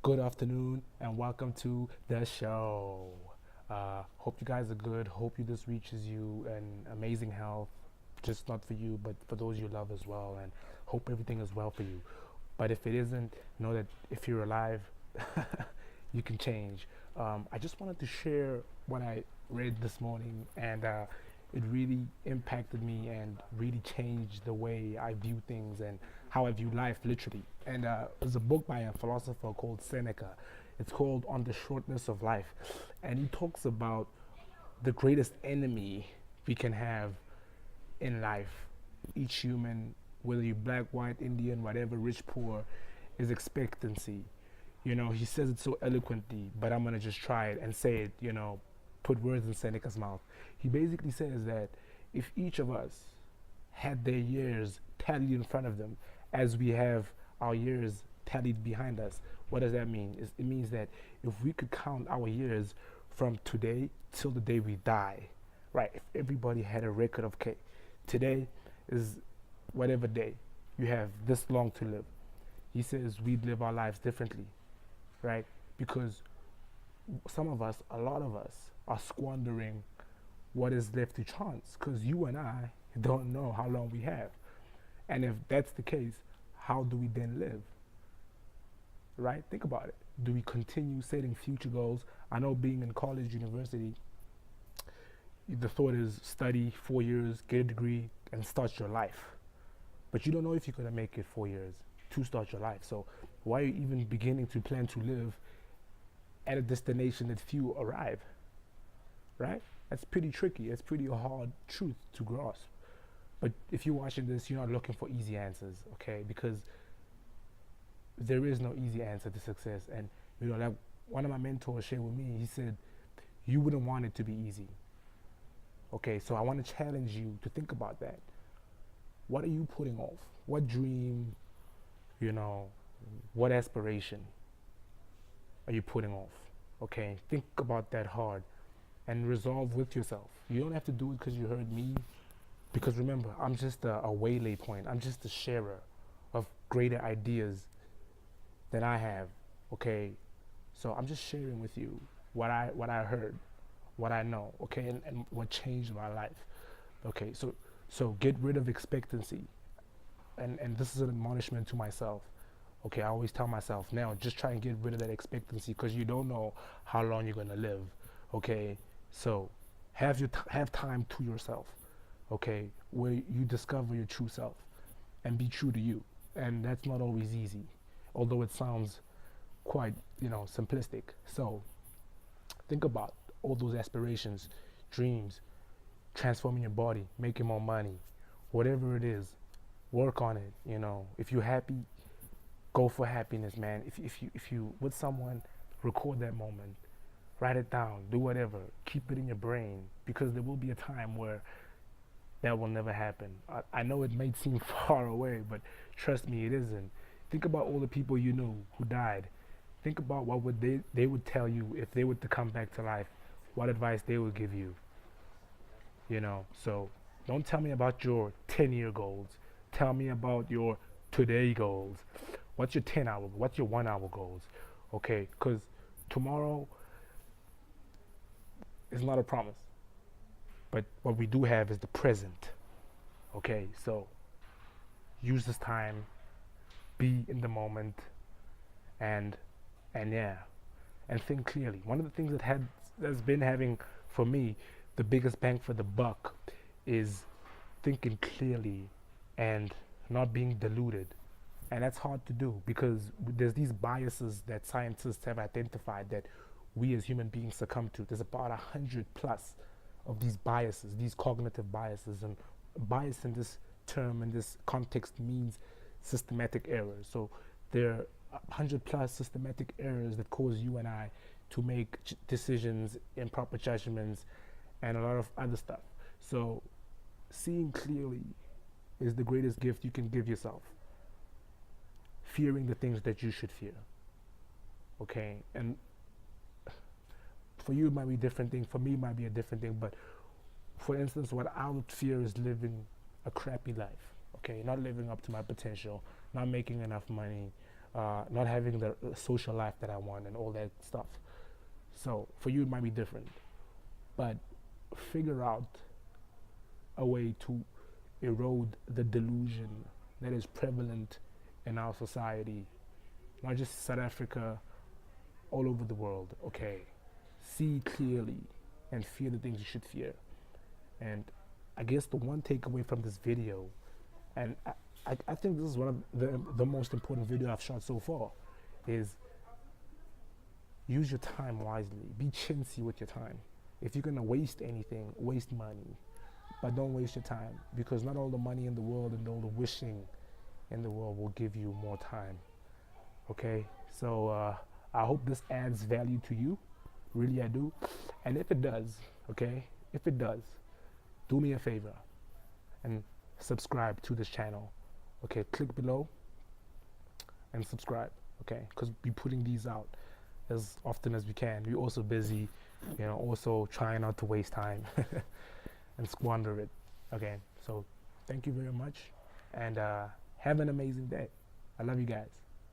Good afternoon and welcome to the show. Hope you guys are good. Hope you this reaches you in amazing health, just not for you, but for those you love as well. And hope everything is well for you. But if it isn't, know that if you're alive, you can change. I just wanted to share what I read this morning, and it really impacted me and really changed the way I view things and how I view life, literally. And it's a book by a philosopher called Seneca. It's called On the Shortness of Life. And he talks about the greatest enemy we can have in life. Each human, whether you're black, white, Indian, whatever, rich, poor, is expectancy. He says it so eloquently, but I'm going to just try it and say it, put words in Seneca's mouth. He basically says that if each of us had their years tallied in front of them as we have our years tallied behind us, what does that mean? It means that if we could count our years from today till the day we die, right? If everybody had a record of, okay, today is whatever day, you have this long to live. He says we'd live our lives differently, right? Because some of us, a lot of us, are squandering what is left to chance because you and I don't know how long we have. And if that's the case, how do we then live? Right? Think about it. Do we continue setting future goals? I know being in college, university, the thought is study 4 years, get a degree, and start your life. But you don't know if you're going to make it 4 years to start your life. So why are you even beginning to plan to live at a destination that few arrive? Right? That's pretty tricky. It's pretty hard truth to grasp. But if you're watching this, you're not looking for easy answers, okay? Because there is no easy answer to success. And like one of my mentors shared with me, he said, you wouldn't want it to be easy. Okay, so I want to challenge you to think about that. What are you putting off? What dream, what aspiration are you putting off? Okay, think about that hard and resolve with yourself. You don't have to do it because you heard me, because remember, I'm just a waylay point. I'm just a sharer of greater ideas that I have. Okay, so I'm just sharing with you what I heard, what I know. Okay, and what changed my life. Okay, so get rid of expectancy, and this is an admonishment to myself. Okay, I always tell myself now, just try and get rid of that expectancy because you don't know how long you're gonna live. Okay, so have time to yourself. Okay, where you discover your true self and be true to you, and that's not always easy, although it sounds quite simplistic. So think about all those aspirations, dreams, transforming your body, making more money, whatever it is, work on it. If you're happy, go for happiness, man. If you with someone, record that moment, write it down, do whatever, keep it in your brain, because there will be a time where that will never happen. I know it may seem far away, but trust me, it isn't. Think about all the people you knew who died. Think about what would they would tell you if they were to come back to life, what advice they would give you. So don't tell me about your 10-year goals. Tell me about your today goals. What's your 10-hour? What's your 1 hour goals? Okay, because tomorrow is not a promise, but what we do have is the present. Okay, so use this time, be in the moment, and yeah, and think clearly. One of the things that's been having for me the biggest bang for the buck is thinking clearly and not being deluded. And that's hard to do because there's these biases that scientists have identified that we as human beings succumb to. There's about 100+ of these biases, these cognitive biases. And bias in this term, in this context, means systematic errors. So there are 100+ systematic errors that cause you and I to make decisions, improper judgments, and a lot of other stuff. So seeing clearly is the greatest gift you can give yourself. Fearing the things that you should fear. Okay, and for you it might be a different thing, for me it might be a different thing, but for instance, what I would fear is living a crappy life. Okay, not living up to my potential, not making enough money, not having the social life that I want and all that stuff. So for you, it might be different, but figure out a way to erode the delusion that is prevalent in our society, not just South Africa, all over the world. Okay, see clearly and fear the things you should fear. And I guess the one takeaway from this video, and I think this is one of the most important video I've shot so far, is use your time wisely. Be chintzy with your time. If you're gonna waste anything, waste money, but don't waste your time, because not all the money in the world and all the wishing in the world will give you more time. Okay, so I hope this adds value to you. Really, I do. And if it does, okay, if it does, do me a favor and subscribe to this channel. Okay, click below and subscribe. Okay, because we're putting these out as often as we can. We're also busy, also trying not to waste time and squander it. Okay, so thank you very much, and have an amazing day. I love you guys.